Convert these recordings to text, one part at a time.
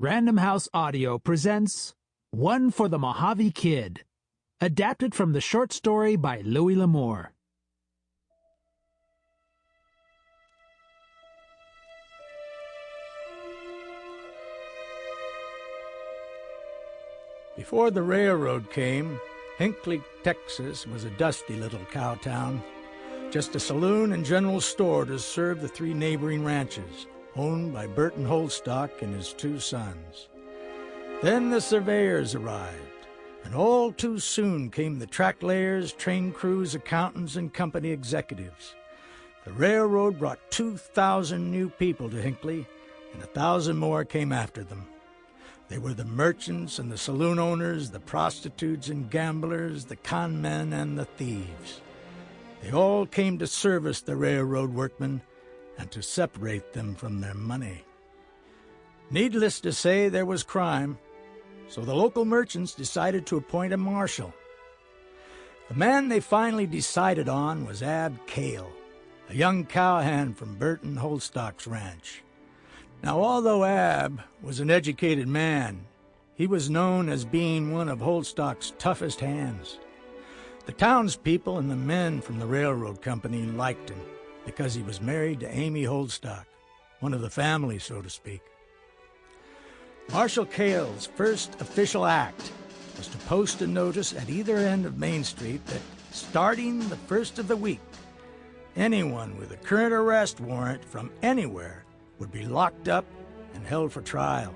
Random House Audio presents One for the Mohave Kid, adapted from the short story by Louis L'Amour. Before the railroad came, Hinckley, Texas was a dusty little cow town. Just a saloon and general store to serve the three neighboring ranches, owned by Burton Holstock and his two sons. Then the surveyors arrived, and all too soon came the track layers, train crews, accountants, and company executives. The railroad brought 2,000 new people to Hinckley, and 1,000 more came after them. They were the merchants and the saloon owners, the prostitutes and gamblers, the con men and the thieves. They all came to service the railroad workmen and to separate them from their money. Needless to say, there was crime, so the local merchants decided to appoint a marshal. The man they finally decided on was Ab Cale, a young cowhand from Burton Holstock's ranch. Now, although Ab was an educated man, he was known as being one of Holstock's toughest hands. The townspeople and the men from the railroad company liked him because he was married to Amy Holstock, one of the family, so to speak. Marshal Cale's first official act was to post a notice at either end of Main Street that, starting the first of the week, anyone with a current arrest warrant from anywhere would be locked up and held for trial.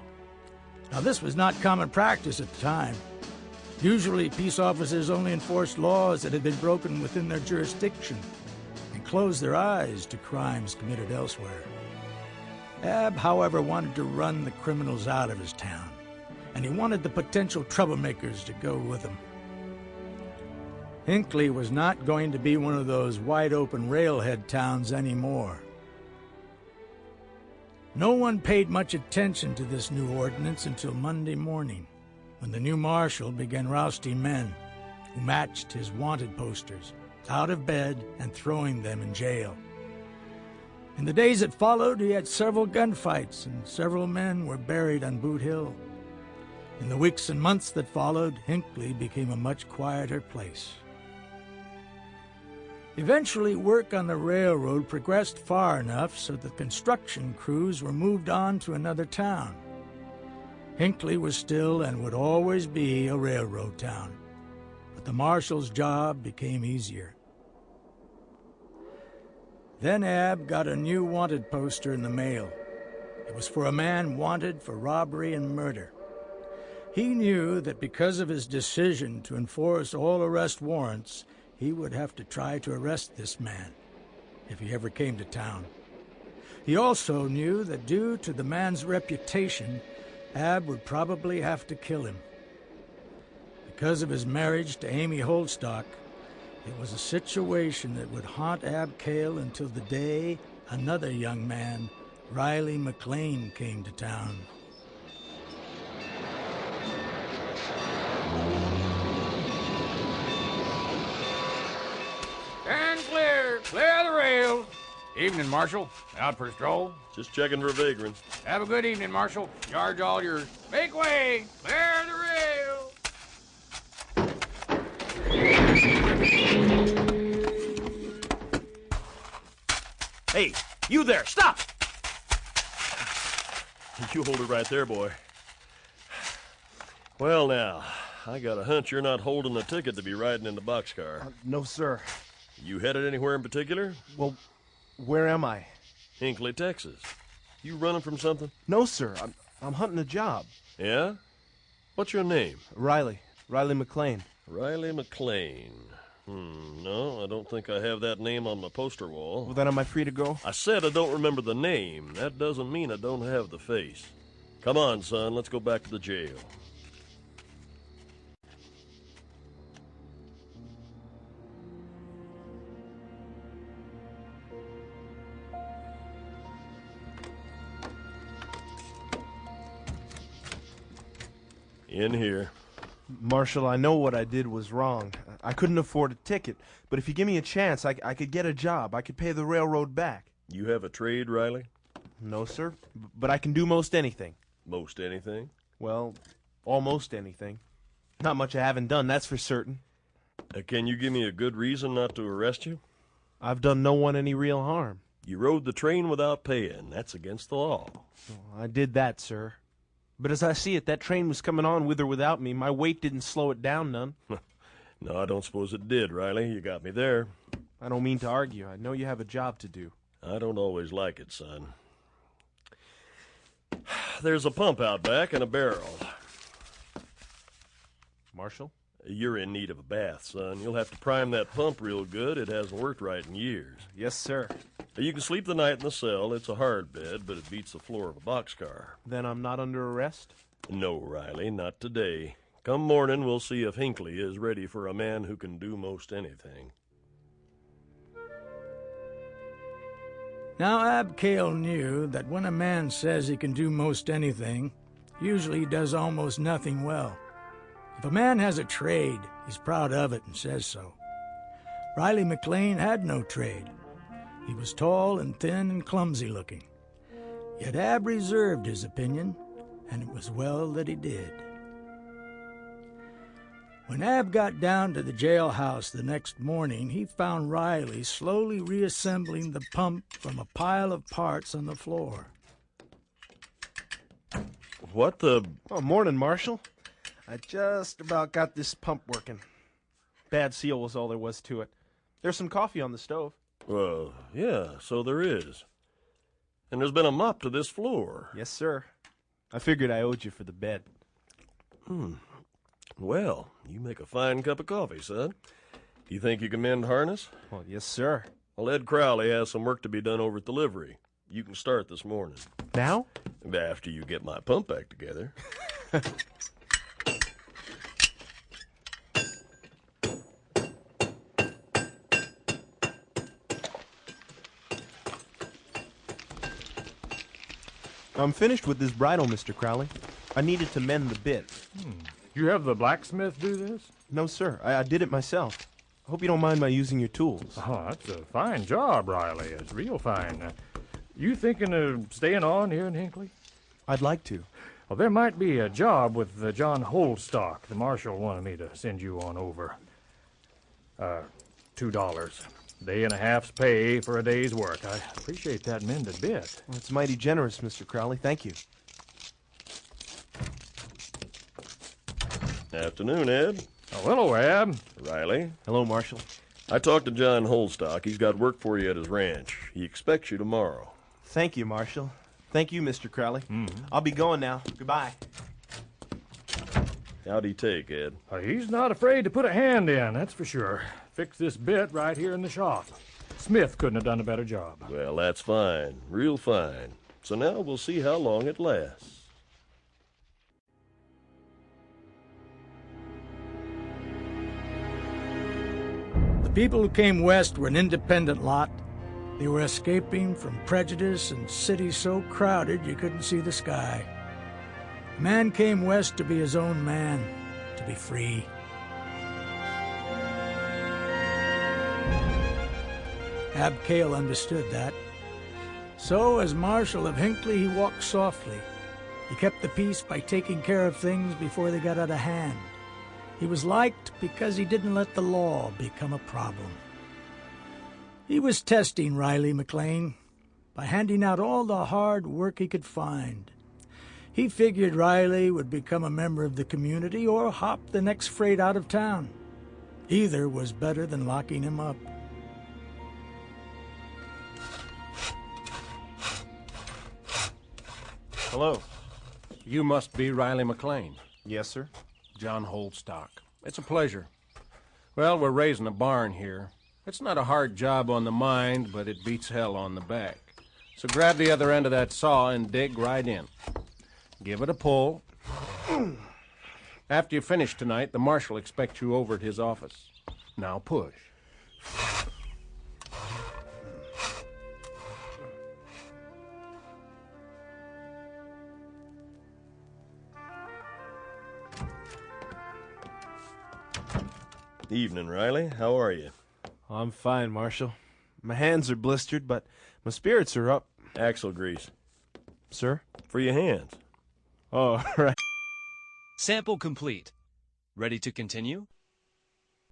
Now, this was not common practice at the time. Usually, peace officers only enforced laws that had been broken within their jurisdiction and closed their eyes to crimes committed elsewhere. Ab, however, wanted to run the criminals out of his town, and he wanted the potential troublemakers to go with him. Hinckley was not going to be one of those wide-open railhead towns anymore. No one paid much attention to this new ordinance until Monday morning, when the new marshal began rousting men who matched his wanted posters out of bed and throwing them in jail. In the days that followed, he had several gunfights, and several men were buried on Boot Hill. In the weeks and months that followed, Hinckley became a much quieter place. Eventually, work on the railroad progressed far enough so that construction crews were moved on to another town. Hinckley was still and would always be a railroad town, but the marshal's job became easier. Then Ab got a new wanted poster in the mail. It was for a man wanted for robbery and murder. He knew that because of his decision to enforce all arrest warrants, he would have to try to arrest this man if he ever came to town. He also knew that due to the man's reputation, Ab would probably have to kill him. Because of his marriage to Amy Holstock, it was a situation that would haunt Ab Cale until the day another young man, Riley McLean, came to town. Stand clear! Clear the rails! Evening, Marshal. Out for a stroll? Just checking for vagrants. Have a good evening, Marshal. Yard's all yours. Make way! Clear the rails! Hey, you there, stop! You hold it right there, boy. Well, now, I got a hunch you're not holding a ticket to be riding in the boxcar. No, sir. You headed anywhere in particular? Well, where am I? Hinckley, Texas. You running from something? No, sir. I'm hunting a job. Yeah? What's your name? Riley McLean. Riley McLean. No, I don't think I have that name on my poster wall. Well, then am I free to go? I said I don't remember the name. That doesn't mean I don't have the face. Come on, son, let's go back to the jail. In here. Marshal, I know what I did was wrong. I couldn't afford a ticket, but if you give me a chance, I could get a job. I could pay the railroad back. You have a trade, Riley? No, sir, but I can do most anything. Most anything? Well, almost anything. Not much I haven't done, that's for certain. Can you give me a good reason not to arrest you? I've done no one any real harm. You rode the train without paying. That's against the law. Well, I did that, sir. But as I see it, that train was coming on with or without me. My weight didn't slow it down none. No, I don't suppose it did, Riley. You got me there. I don't mean to argue. I know you have a job to do. I don't always like it, son. There's a pump out back and a barrel. Marshal? You're in need of a bath, son. You'll have to prime that pump real good. It hasn't worked right in years. Yes, sir. You can sleep the night in the cell. It's a hard bed, but it beats the floor of a boxcar. Then I'm not under arrest? No, Riley, not today. Come morning, we'll see if Hinckley is ready for a man who can do most anything. Now, Ab Cale knew that when a man says he can do most anything, usually he does almost nothing well. If a man has a trade, he's proud of it and says so. Riley McLean had no trade. He was tall and thin and clumsy looking. Yet Ab reserved his opinion, and it was well that he did. When Ab got down to the jailhouse the next morning, he found Riley slowly reassembling the pump from a pile of parts on the floor. What the... Oh, morning, Marshal. I just about got this pump working. Bad seal was all there was to it. There's some coffee on the stove. Well, yeah, so there is. And there's been a mop to this floor. Yes, sir. I figured I owed you for the bed. Well, you make a fine cup of coffee, son. You think you can mend harness? Well, yes, sir. Well, Ed Crowley has some work to be done over at the livery. You can start this morning. Now? After you get my pump back together. I'm finished with this bridle, Mr. Crowley. I needed to mend the bit. You have the blacksmith do this? No, sir. I did it myself. I hope you don't mind my using your tools. Oh, that's a fine job, Riley. It's real fine. You thinking of staying on here in Hinckley? I'd like to. Well, there might be a job with John Holdstock. The marshal wanted me to send you on over. $2. Day and a half's pay for a day's work. I appreciate that mended bit. Well, it's mighty generous, Mr. Crowley. Thank you. Afternoon, Ed. Oh, hello, Ab. Riley. Hello, Marshal. I talked to John Holdstock. He's got work for you at his ranch. He expects you tomorrow. Thank you, Marshal. Thank you, Mr. Crowley. I'll be going now. Goodbye. How'd he take, Ed? He's not afraid to put a hand in, that's for sure. Fix this bit right here in the shop. Smith couldn't have done a better job. Well, that's fine. Real fine. So now we'll see how long it lasts. The people who came west were an independent lot. They were escaping from prejudice and cities so crowded you couldn't see the sky. A man came west to be his own man, to be free. Ab Cale understood that. So, as Marshal of Hinckley, he walked softly. He kept the peace by taking care of things before they got out of hand. He was liked because he didn't let the law become a problem. He was testing Riley McLean by handing out all the hard work he could find. He figured Riley would become a member of the community or hop the next freight out of town. Either was better than locking him up. Hello. You must be Riley McLean. Yes, sir. John Holdstock. It's a pleasure. Well, we're raising a barn here. It's not a hard job on the mind, but it beats hell on the back. So grab the other end of that saw and dig right in. Give it a pull. After you finish tonight, the marshal expects you over at his office. Now push. Evening, Riley. How are you? I'm fine, Marshal. My hands are blistered, but my spirits are up. Axle grease. Sir? For your hands. Oh, right. Sample complete. Ready to continue?